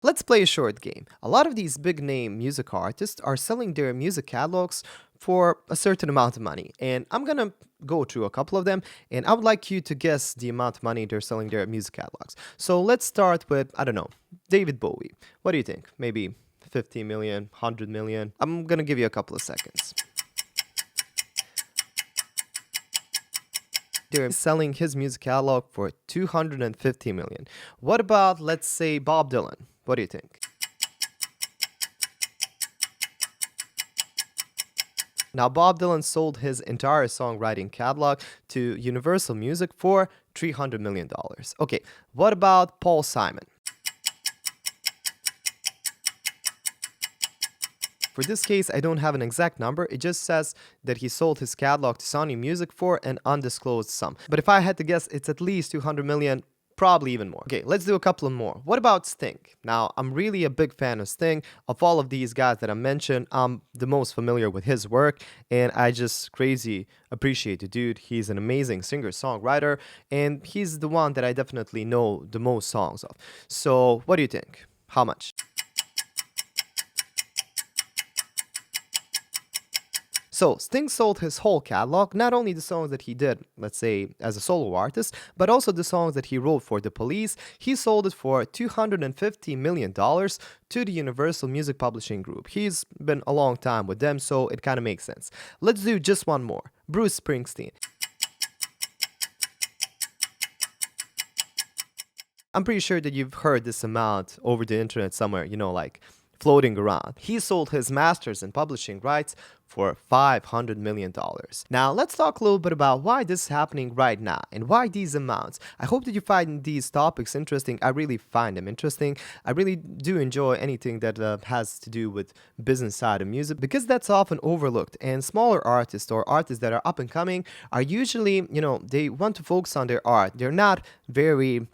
Let's play a short game. A lot of these big name music artists are selling their music catalogs for a certain amount of money. And I'm gonna go through a couple of them, and I would like you to guess the amount of money they're selling their music catalogs. So let's start with, I don't know, David Bowie. What do you think? Maybe 50 million, 100 million? I'm gonna give you a couple of seconds. They're selling his music catalog for 250 million. What about, let's say, Bob Dylan? What do you think? Now, Bob Dylan sold his entire songwriting catalog to Universal Music for $300 million. Okay, what about Paul Simon? For this case, I don't have an exact number. It just says that he sold his catalog to Sony Music for an undisclosed sum. But if I had to guess, it's at least 200 million, probably even more. Okay, let's do a couple of more. What about Sting? Now, I'm really a big fan of Sting. Of all of these guys that I mentioned, I'm the most familiar with his work, and I just crazy appreciate the dude. He's an amazing singer-songwriter, and he's the one that I definitely know the most songs of. So, what do you think? How much? So, Sting sold his whole catalog, not only the songs that he did, let's say, as a solo artist, but also the songs that he wrote for the Police. He sold it for $250 million to the Universal Music Publishing Group. He's been a long time with them, so it kind of makes sense. Let's do just one more. Bruce Springsteen. I'm pretty sure that you've heard this amount over the internet somewhere, like floating around. He sold his masters and publishing rights for $500 million. Now, let's talk a little bit about why this is happening right now and why these amounts. I hope that you find these topics interesting. I really find them interesting. I really do enjoy anything that has to do with business side of music because that's often overlooked. And smaller artists or artists that are up and coming are usually, they want to focus on their art. They're not very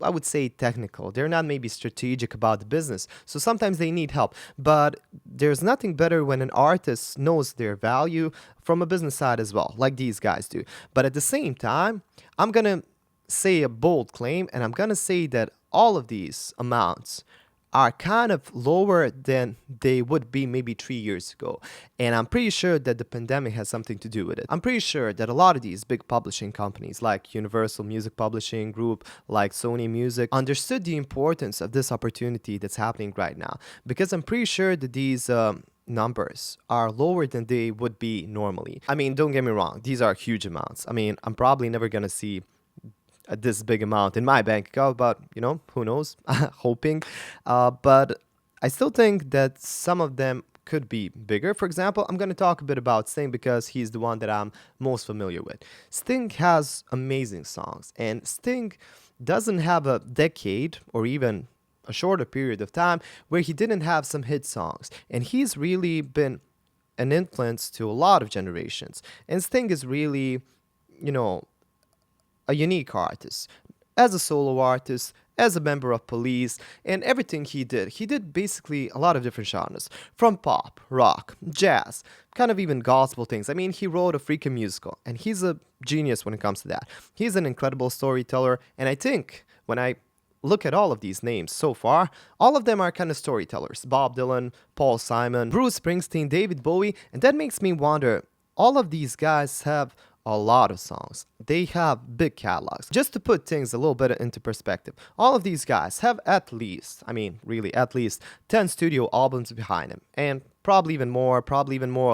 I would say technical. They're not maybe strategic about the business. So sometimes they need help. But there's nothing better when an artist knows their value from a business side as well, like these guys do. But at the same time, I'm going to say a bold claim, and I'm going to say that all of these amounts are kind of lower than they would be maybe 3 years ago. And I'm pretty sure that the pandemic has something to do with it. I'm pretty sure that a lot of these big publishing companies like Universal Music Publishing Group, like Sony Music, understood the importance of this opportunity that's happening right now. Because I'm pretty sure that these numbers are lower than they would be normally. I mean, don't get me wrong, these are huge amounts. I mean, I'm probably never gonna see this big amount in my bank account, but who knows? Hoping. But I still think that some of them could be bigger. For example, I'm going to talk a bit about Sting because he's the one that I'm most familiar with. Sting has amazing songs, and Sting doesn't have a decade or even a shorter period of time where he didn't have some hit songs, and he's really been an influence to a lot of generations. And Sting is really, a unique artist. As a solo artist, as a member of Police, and everything he did basically a lot of different genres. From pop, rock, jazz, kind of even gospel things. I mean, he wrote a freaking musical, and he's a genius when it comes to that. He's an incredible storyteller, and I think when I look at all of these names so far, all of them are kind of storytellers. Bob Dylan, Paul Simon, Bruce Springsteen, David Bowie, and that makes me wonder, all of these guys have a lot of songs. They have big catalogs. Just to put things a little bit into perspective, all of these guys have at least 10 studio albums behind them, and probably even more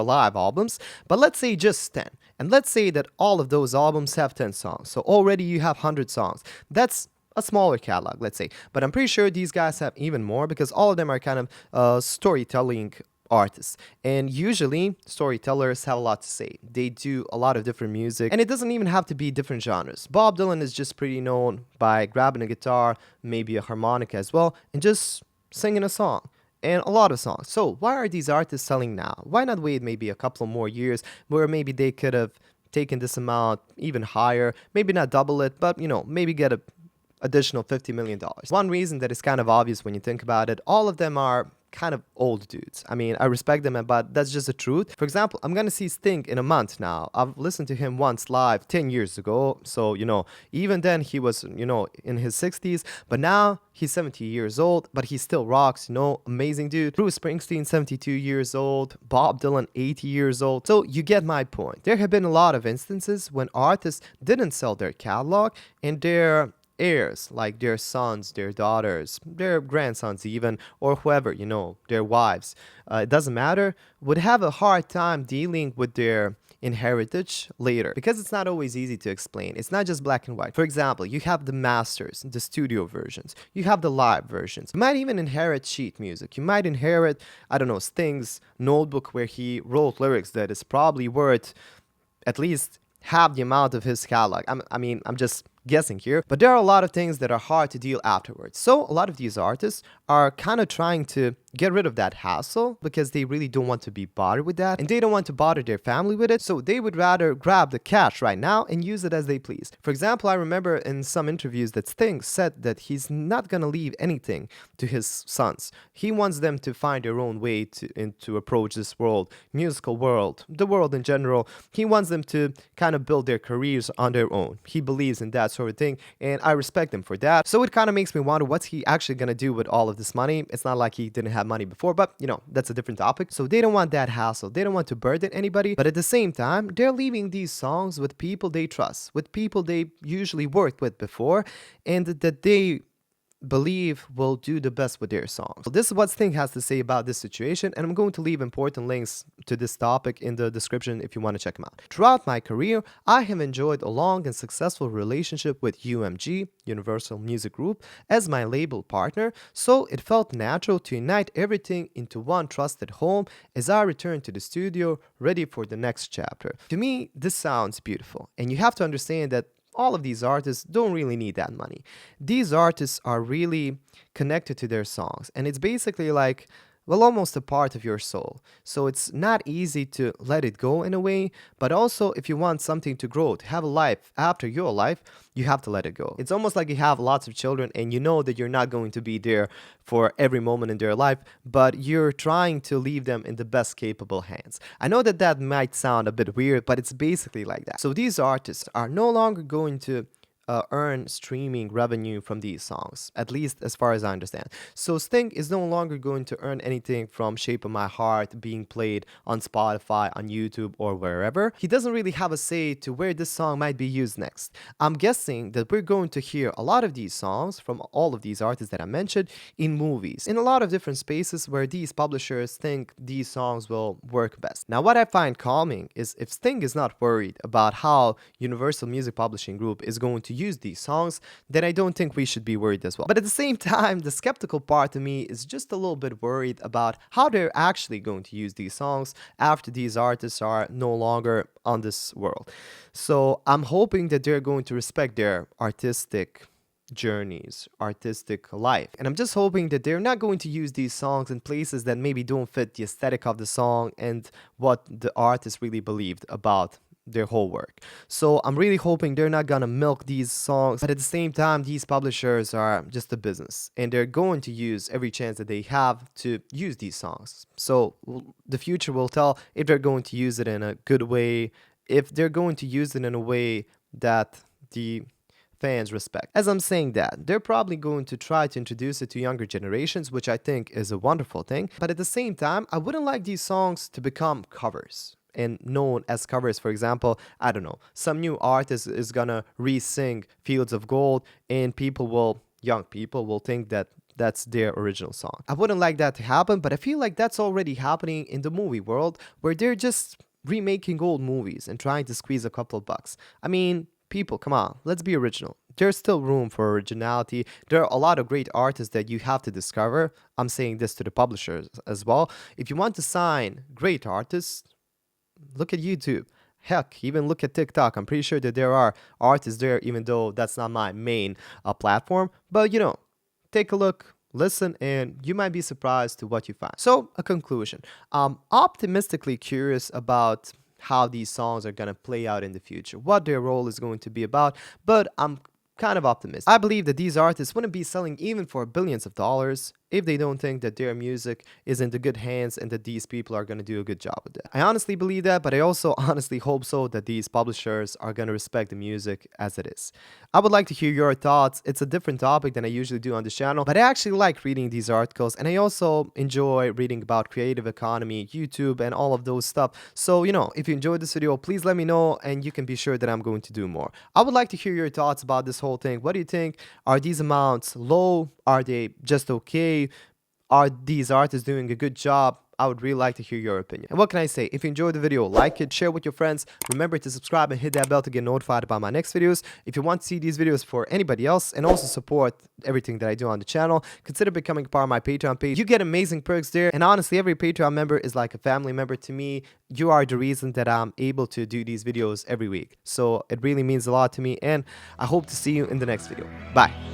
live albums, but let's say just 10. And let's say that all of those albums have 10 songs. So already you have 100 songs. That's a smaller catalog, let's say. But I'm pretty sure these guys have even more because all of them are kind of storytelling artists, and usually storytellers have a lot to say. They do a lot of different music, and it doesn't even have to be different genres. Bob Dylan is just pretty known by grabbing a guitar, maybe a harmonica as well, and just singing a song, and a lot of songs. So why are these artists selling now? Why not wait maybe a couple more years where maybe they could have taken this amount even higher, maybe not double it, but maybe get a additional $50 million. One reason that is kind of obvious when you think about it, all of them are kind of old dudes. I mean, I respect them, but that's just the truth. For example, I'm gonna see Sting in a month now. I've listened to him once live 10 years ago. So, even then he was, in his 60s, but now he's 70 years old, but he still rocks, amazing dude. Bruce Springsteen, 72 years old. Bob Dylan, 80 years old. So you get my point. There have been a lot of instances when artists didn't sell their catalog and their heirs, like their sons, their daughters, their grandsons even, or whoever, their wives, it doesn't matter, would have a hard time dealing with their inheritance later, because it's not always easy to explain. It's not just black and white. For example, you have the masters, the studio versions, you have the live versions. You might even inherit sheet music. You might inherit, I don't know, Sting's notebook where he wrote lyrics that is probably worth at least half the amount of his catalog. I'm just guessing here, but there are a lot of things that are hard to deal afterwards. So a lot of these artists are kind of trying to get rid of that hassle because they really don't want to be bothered with that, and they don't want to bother their family with it, so they would rather grab the cash right now and use it as they please. For example, I remember in some interviews that Sting said that he's not gonna leave anything to his sons. He wants them to find their own way to approach this world, musical world, the world in general. He wants them to kind of build their careers on their own. He believes in that sort of thing, and I respect him for that. So it kind of makes me wonder, what's he actually gonna do with all of this money? It's not like he didn't have money before, but that's a different topic. So they don't want that hassle. They don't want to burden anybody, but at the same time, they're leaving these songs with people they trust, with people they usually worked with before, and that they believe will do the best with their songs. So this is what Sting has to say about this situation, and I'm going to leave important links to this topic in the description if you want to check them out. Throughout my career, I have enjoyed a long and successful relationship with UMG, Universal Music Group, as my label partner, so it felt natural to unite everything into one trusted home as I return to the studio, ready for the next chapter. To me, this sounds beautiful, and you have to understand that all of these artists don't really need that money. These artists are really connected to their songs, and it's basically like, well, almost a part of your soul. So it's not easy to let it go in a way, but also if you want something to grow, to have a life after your life, you have to let it go. It's almost like you have lots of children and you know that you're not going to be there for every moment in their life, but you're trying to leave them in the best capable hands. I know that that might sound a bit weird, but it's basically like that. So these artists are no longer going to earn streaming revenue from these songs, at least as far as I understand. So Sting is no longer going to earn anything from Shape of My Heart being played on Spotify, on YouTube, or wherever. He doesn't really have a say to where this song might be used next. I'm guessing that we're going to hear a lot of these songs from all of these artists that I mentioned in movies, in a lot of different spaces where these publishers think these songs will work best. Now, what I find calming is if Sting is not worried about how Universal Music Publishing Group is going to use these songs, then I don't think we should be worried as well. But at the same time, the skeptical part of me is just a little bit worried about how they're actually going to use these songs after these artists are no longer on this world. So I'm hoping that they're going to respect their artistic journeys, artistic life. And I'm just hoping that they're not going to use these songs in places that maybe don't fit the aesthetic of the song and what the artist really believed about their whole work. So I'm really hoping they're not gonna milk these songs, but at the same time, these publishers are just a business and they're going to use every chance that they have to use these songs. So the future will tell if they're going to use it in a good way, if they're going to use it in a way that the fans respect. As I'm saying that, they're probably going to try to introduce it to younger generations, which I think is a wonderful thing. But at the same time, I wouldn't like these songs to become covers and known as covers. For example, I don't know, some new artist is gonna re-sing Fields of Gold and young people will think that that's their original song. I wouldn't like that to happen, but I feel like that's already happening in the movie world where they're just remaking old movies and trying to squeeze a couple of bucks. I mean, people, come on, let's be original. There's still room for originality. There are a lot of great artists that you have to discover. I'm saying this to the publishers as well. If you want to sign great artists, look at YouTube. Heck, even look at TikTok. I'm pretty sure that there are artists there, even though that's not my main platform. But take a look, listen, and you might be surprised to what you find. So, a conclusion. I'm optimistically curious about how these songs are going to play out in the future, what their role is going to be about, but I'm kind of optimistic. I believe that these artists wouldn't be selling even for billions of dollars if they don't think that their music is in the good hands and that these people are going to do a good job with it. I honestly believe that, but I also honestly hope so that these publishers are going to respect the music as it is. I would like to hear your thoughts. It's a different topic than I usually do on this channel, but I actually like reading these articles, and I also enjoy reading about creative economy, YouTube, and all of those stuff. So, if you enjoyed this video, please let me know, and you can be sure that I'm going to do more. I would like to hear your thoughts about this whole thing. What do you think? Are these amounts low? Are they just okay? Are these artists doing a good job? I would really like to hear your opinion. And what can I say? If you enjoyed the video, like it, share with your friends. Remember to subscribe and hit that bell to get notified about my next videos. If you want to see these videos for anybody else and also support everything that I do on the channel, consider becoming part of my Patreon page. You get amazing perks there. And honestly, every Patreon member is like a family member to me. You are the reason that I'm able to do these videos every week. So it really means a lot to me. And I hope to see you in the next video. Bye.